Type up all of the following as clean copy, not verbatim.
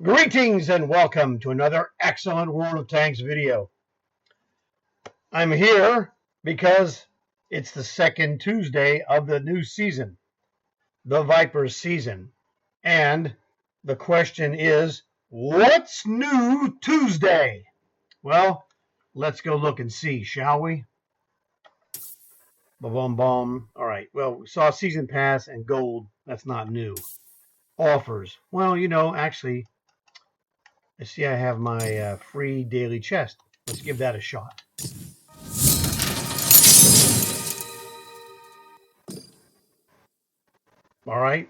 Greetings and welcome to another excellent World of Tanks video. I'm here because it's the second Tuesday of the new season, the Vipers season. And the question is, what's new Tuesday? Well, let's go look and see, shall we? Ba-bum-bum. All right, well, we saw Season Pass and Gold. That's not new. Offers. Well, actually, I see I have my free daily chest. Let's give that a shot. All right.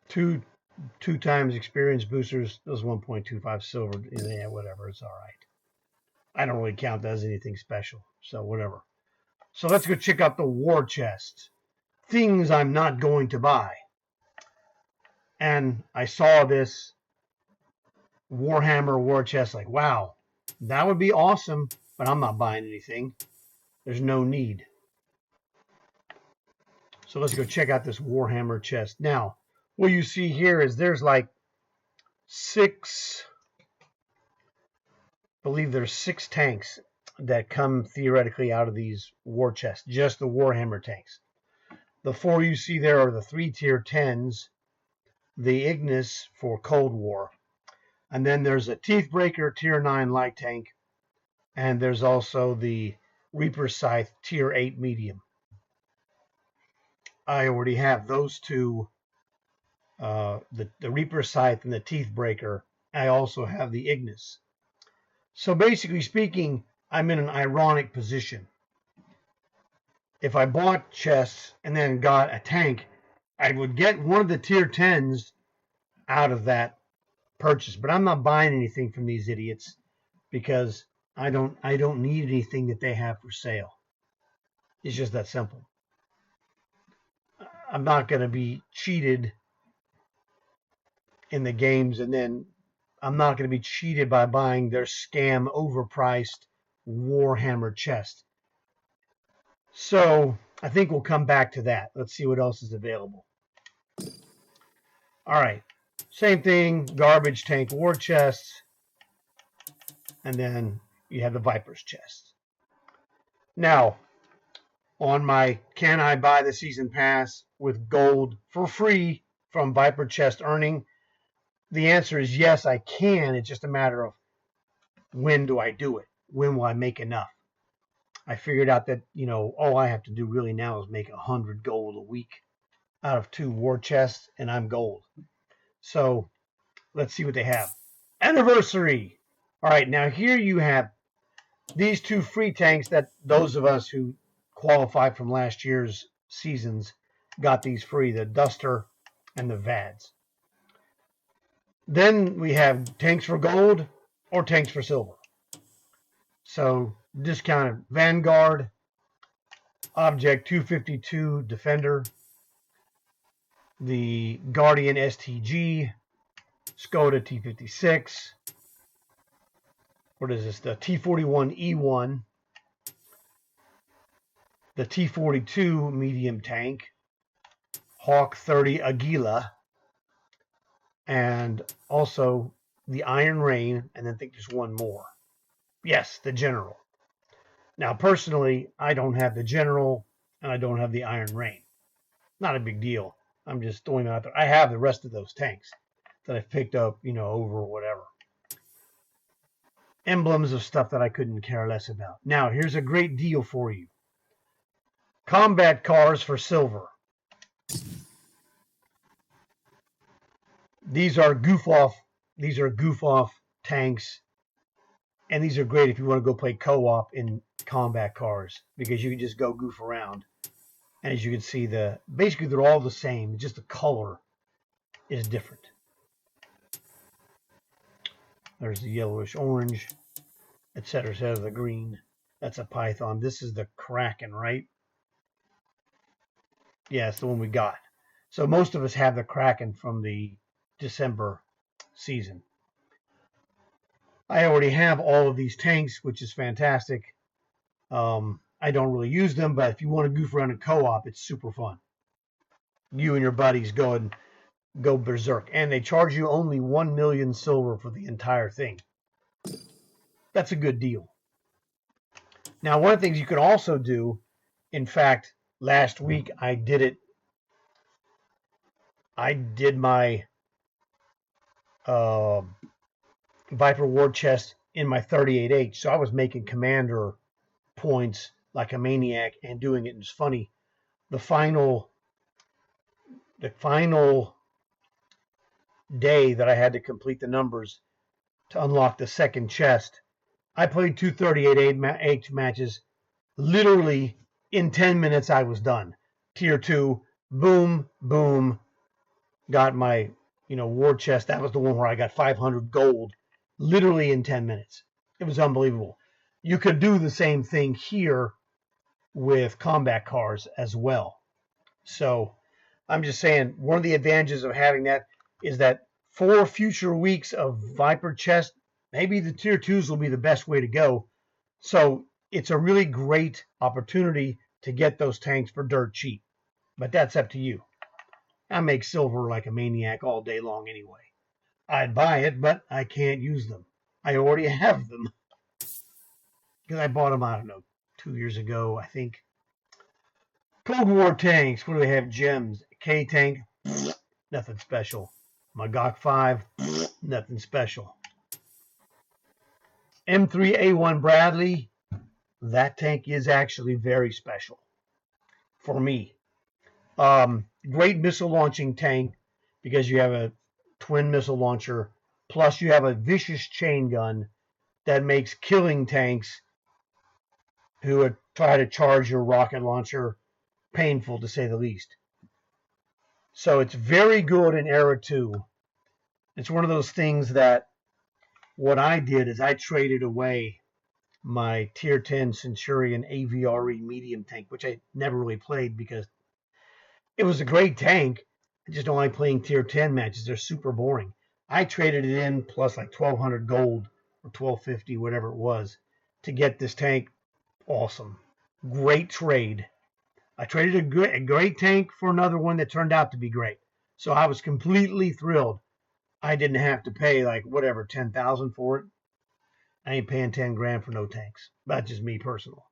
Two times experience boosters. Those 1.25 silver. Yeah, whatever. It's all right. I don't really count that as anything special. So whatever. So let's go check out the war chest. Things I'm not going to buy. And I saw this Warhammer war chest like, wow, that would be awesome, but I'm not buying anything. There's no need. So let's go check out this Warhammer chest. Now, what you see here is there's like I believe there's 6 tanks that come theoretically out of these war chests, just the Warhammer tanks. The 4 you see there are the 3 tier 10s, the Ignis for Cold War, and then there's a Teethbreaker tier 9 light tank, and there's also the Reaper Scythe tier 8 medium. I already have those two, the Reaper Scythe and the Teethbreaker. I also have the Ignis. So basically speaking, I'm in an ironic position. If I bought chests and then got a tank, I would get one of the tier 10s out of that purchase. But I'm not buying anything from these idiots because I don't need anything that they have for sale. It's just that simple. I'm not going to be cheated in the games, and then I'm not going to be cheated by buying their scam overpriced Warhammer chest. So I think we'll come back to that. Let's see what else is available. All right. Same thing, garbage tank war chests. And then you have the Vipers chest. Now, on my can I buy the season pass with gold for free from Viper Chest Earning, the answer is yes, I can. It's just a matter of when do I do it? When will I make enough? I figured out that, all I have to do really now is make 100 gold a week out of 2 war chests, and I'm gold. So let's see what they have. Anniversary. All right, now here you have these 2 free tanks that those of us who qualified from last year's seasons got these free, the Duster and the Vads. Then we have tanks for gold or tanks for silver. So discounted Vanguard, Object 252 Defender, the Guardian STG, Skoda T56, what is this, the T41E1, the T42 medium tank, Hawk 30 Aguila, and also the Iron Rain, and then I think there's one more. Yes, the General. Now, personally, I don't have the General, and I don't have the Iron Rain. Not a big deal. I'm just throwing it out there. I have the rest of those tanks that I've picked up, over whatever. Emblems of stuff that I couldn't care less about. Now, here's a great deal for you. Combat cars for silver. These are goof off tanks, and these are great if you want to go play co-op in combat cars because you can just go goof around. And as you can see, basically they're all the same, just the color is different. There's the yellowish orange, etc., etc., the green. That's a Python. This is the Kraken, right? Yeah, it's the one we got. So most of us have the Kraken from the December season. I already have all of these tanks, which is fantastic. I don't really use them, but if you want to goof around in co-op, it's super fun. You and your buddies go and go berserk. And they charge you only 1 million silver for the entire thing. That's a good deal. Now, one of the things you can also do, in fact, last week I did it. I did my Viper War Chest in my 38H. So I was making commander points like a maniac and doing it. It's funny. The final day that I had to complete the numbers to unlock the second chest, I played 2 38H matches. Literally in 10 minutes I was done. Tier 2, boom, boom, got my war chest. That was the one where I got 500 gold literally in 10 minutes. It was unbelievable. You could do the same thing here with combat cars as well. So I'm just saying, one of the advantages of having that is that for future weeks of Viper chest, maybe the tier 2s will be the best way to go. So it's a really great opportunity to get those tanks for dirt cheap. But that's up to you. I make silver like a maniac all day long anyway. I'd buy it, but I can't use them. I already have them. Because I bought them, I don't know, 2 years ago, I think. Cold War tanks. What do they have? Gems. K tank. Nothing special. Magok 5. Nothing special. M3A1 Bradley. That tank is actually very special. For me. Great missile launching tank. Because you have a twin missile launcher. Plus you have a vicious chain gun that makes killing tanks who would try to charge your rocket launcher painful, to say the least. So it's very good in Era 2. It's one of those things that what I did is I traded away my Tier 10 Centurion AVRE medium tank, which I never really played because it was a great tank. I just don't like playing Tier 10 matches. They're super boring. I traded it in plus like 1,200 gold or 1,250, whatever it was, to get this tank. Awesome. Great trade. I traded a great tank for another one that turned out to be great. So I was completely thrilled. I didn't have to pay like whatever, 10,000 for it. I ain't paying 10 grand for no tanks. That's just me personal.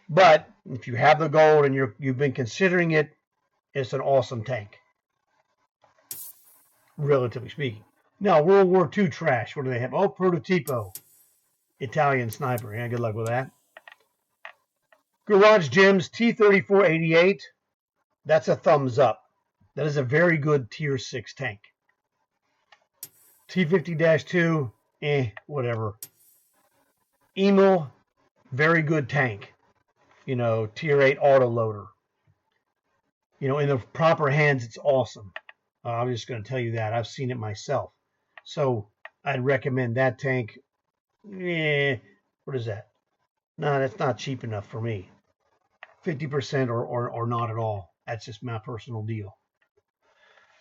But if you have the gold and you've been considering it, it's an awesome tank. Relatively speaking. Now, World War II trash. What do they have? Oh, Prototipo. Italian sniper. Yeah, good luck with that. Garage Gems T-3488. That's a thumbs up. That is a very good Tier 6 tank. T-50-2, whatever. Emil, very good tank. Tier 8 autoloader. In the proper hands, it's awesome. I'm just going to tell you that. I've seen it myself. So I'd recommend that tank. What is that? No, that's not cheap enough for me. 50% or not at all. That's just my personal deal.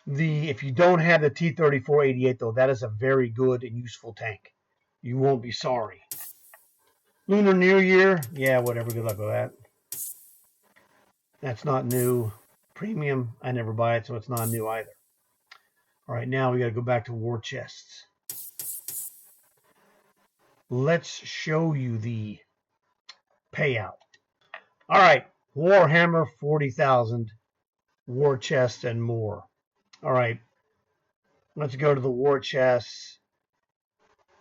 If you don't have the T-3488, though, that is a very good and useful tank. You won't be sorry. Lunar New Year, yeah, whatever. Good luck with that. That's not new. Premium, I never buy it, so it's not new either. All right, now we got to go back to war chests. Let's show you the payout. All right, Warhammer 40,000, war chest, and more. All right, let's go to the war chests.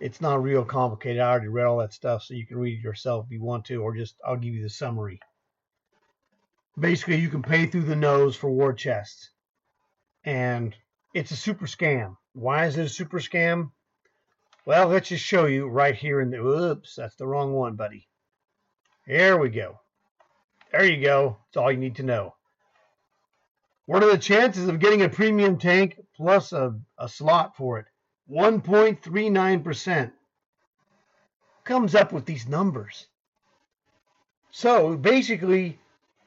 It's not real complicated. I already read all that stuff, so you can read it yourself if you want to, or just I'll give you the summary. Basically, you can pay through the nose for war chests, and it's a super scam. Why is it a super scam? Well, let's just show you right here in the. Oops, that's the wrong one, buddy. Here we go. There you go. That's all you need to know. What are the chances of getting a premium tank plus a slot for it? 1.39%. Comes up with these numbers. So basically,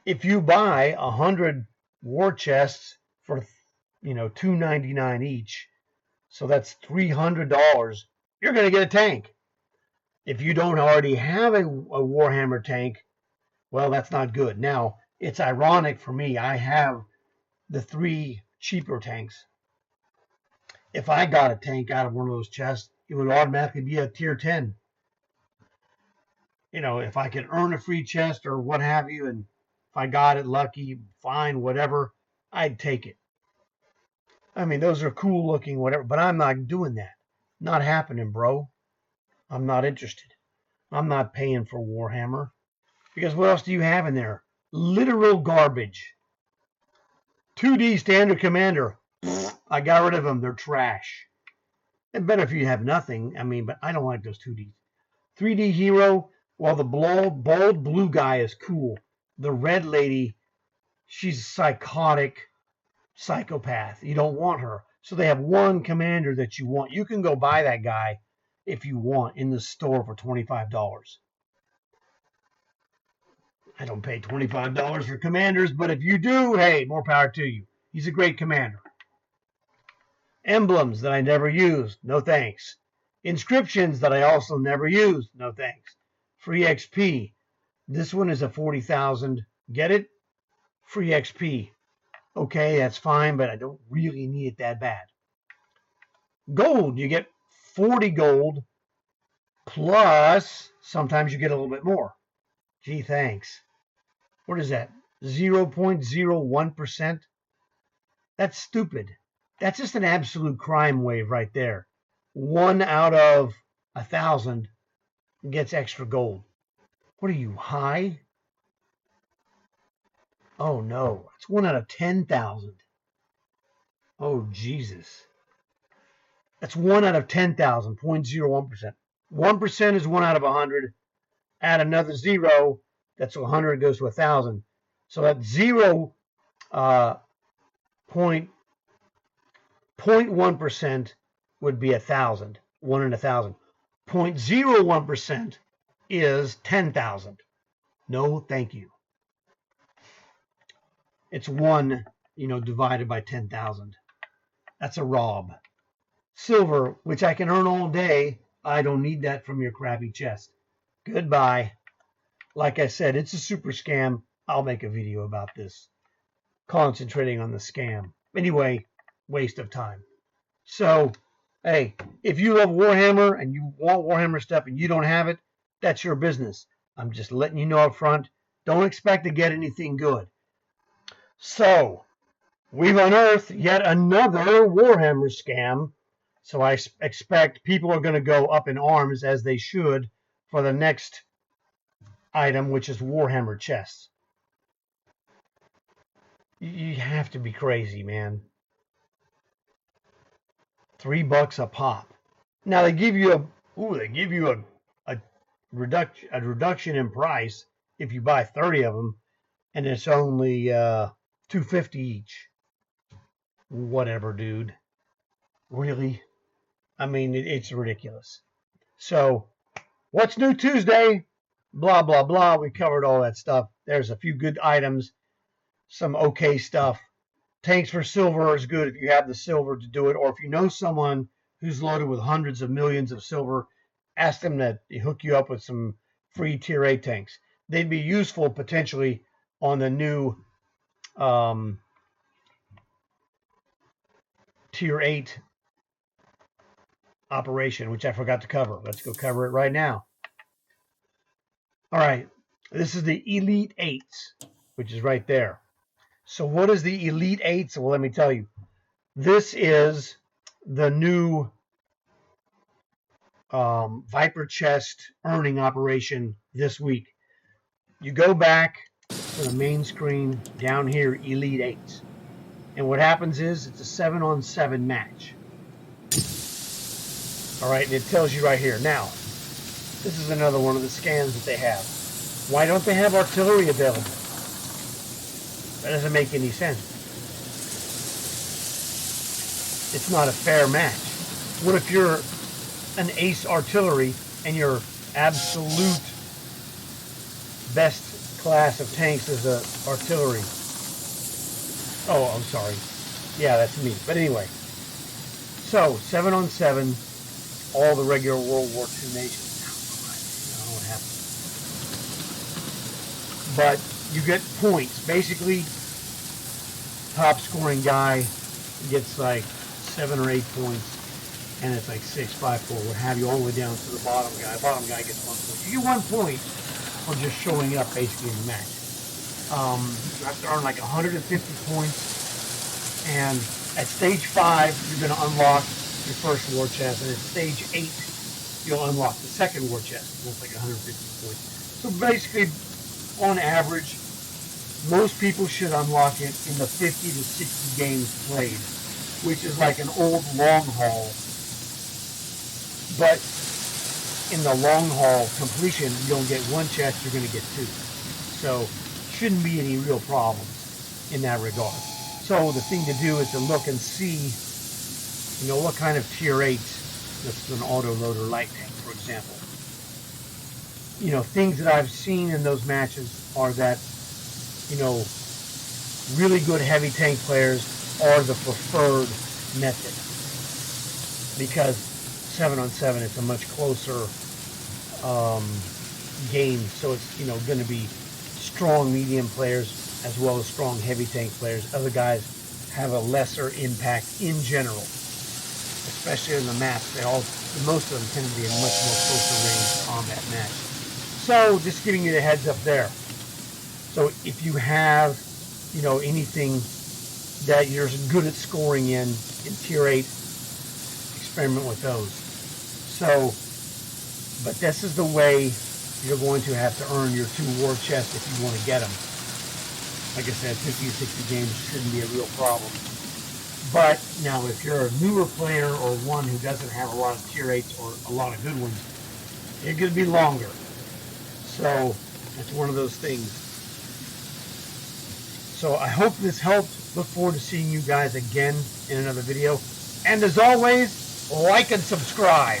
if you buy 100 war chests for $2.99 each, so that's $300, you're going to get a tank. If you don't already have a Warhammer tank, well, that's not good. Now, it's ironic for me. I have the 3 cheaper tanks, if I got a tank out of one of those chests, it would automatically be a tier 10. You know, if I could earn a free chest or what have you, and if I got it lucky, fine, whatever, I'd take it. I mean, those are cool looking, whatever, but I'm not doing that. Not happening, bro. I'm not interested. I'm not paying for Warhammer. Because what else do you have in there? Literal garbage. 2D standard commander. I got rid of them. They're trash. It's better if you have nothing. I mean, but I don't like those 2Ds. 3D hero. Well, the bold blue guy is cool. The red lady, she's a psychotic psychopath. You don't want her. So they have one commander that you want. You can go buy that guy if you want in the store for $25. I don't pay $25 for commanders, but if you do, hey, more power to you. He's a great commander. Emblems that I never used, no thanks. Inscriptions that I also never used, no thanks. Free XP. This one is a 40,000. Get it? Free XP. Okay, that's fine, but I don't really need it that bad. Gold, you get 40 gold, plus sometimes you get a little bit more. Gee, thanks. What is that? 0.01%? That's stupid. That's just an absolute crime wave right there. 1 out of 1,000 gets extra gold. What are you, high? Oh no, it's 1 out of 10,000. Oh Jesus. That's 1 out of 10,000, 0.01%. 1% is 1 out of 100. Add another 0, that's 100 goes to 1,000. So that 0.1% would be 1,000. 1 in 1,000. 0.01% is 10,000. No, thank you. It's 1, divided by 10,000. That's a rob. Silver, which I can earn all day, I don't need that from your crappy chest. Goodbye. Like I said, it's a super scam. I'll make a video about this. Concentrating on the scam. Anyway, waste of time. So, hey, if you love Warhammer and you want Warhammer stuff and you don't have it, that's your business. I'm just letting you know up front. Don't expect to get anything good. So, we've unearthed yet another Warhammer scam. So I expect people are going to go up in arms, as they should, for the next item, which is Warhammer chests. You have to be crazy, man. $3 a pop. Now they give you a reduction in price if you buy 30 of them, and it's only $2.50 each. Whatever, dude. Really? I mean, it's ridiculous. So, what's new Tuesday? Blah, blah, blah. We covered all that stuff. There's a few good items, some okay stuff. Tanks for silver is good if you have the silver to do it, or if you know someone who's loaded with hundreds of millions of silver, ask them to hook you up with some free tier 8 tanks. They'd be useful potentially on the new tier 8 operation, which I forgot to cover. Let's go cover it right now. All right, this is the Elite 8s, which is right there. So what is the Elite 8s? Well, let me tell you. This is the new Viper chest earning operation this week. You go back to the main screen down here, Elite 8s. And what happens is it's a 7-on-7 match. All right, and it tells you right here. Now, this is another one of the scams that they have. Why don't they have artillery available? That doesn't make any sense. It's not a fair match. What if you're an ace artillery and your absolute best class of tanks is a artillery? Oh, I'm sorry. Yeah, that's me. But anyway. So, 7-on-7, all the regular World War II nations. I don't know what happened. But you get points. Basically, top scoring guy gets like 7 or 8 points, and it's like 6, 5, 4, what have you, all the way down to the bottom guy. Bottom guy gets 1 point. You get 1 point for just showing up basically in the match. You have to earn like 150 points, and at stage 5 you're going to unlock your first war chest, and at stage 8 you'll unlock the second war chest, and that's like 150 points. So basically, on average, most people should unlock it in the 50 to 60 games played, which is like an old long haul. But in the long haul completion, you don't get 1 chest, you're going to get 2. So shouldn't be any real problems in that regard. So the thing to do is to look and see, what kind of tier 8, this is an autoloader light tank, for example. Things that I've seen in those matches are that, really good heavy tank players are the preferred method, because 7-on-7 it's a much closer game, so it's going to be strong medium players as well as strong heavy tank players. Other guys have a lesser impact in general, especially in the maps. Most of them tend to be a much more closer range combat match. So just giving you the heads up there. So if you have anything that you're good at scoring in tier 8, experiment with those. So, but this is the way you're going to have to earn your 2 war chests if you want to get them. Like I said, 50 to 60 games shouldn't be a real problem. But now if you're a newer player or one who doesn't have a lot of tier 8s or a lot of good ones, it's going to be longer. So that's one of those things. So I hope this helped. Look forward to seeing you guys again in another video. And as always, like and subscribe.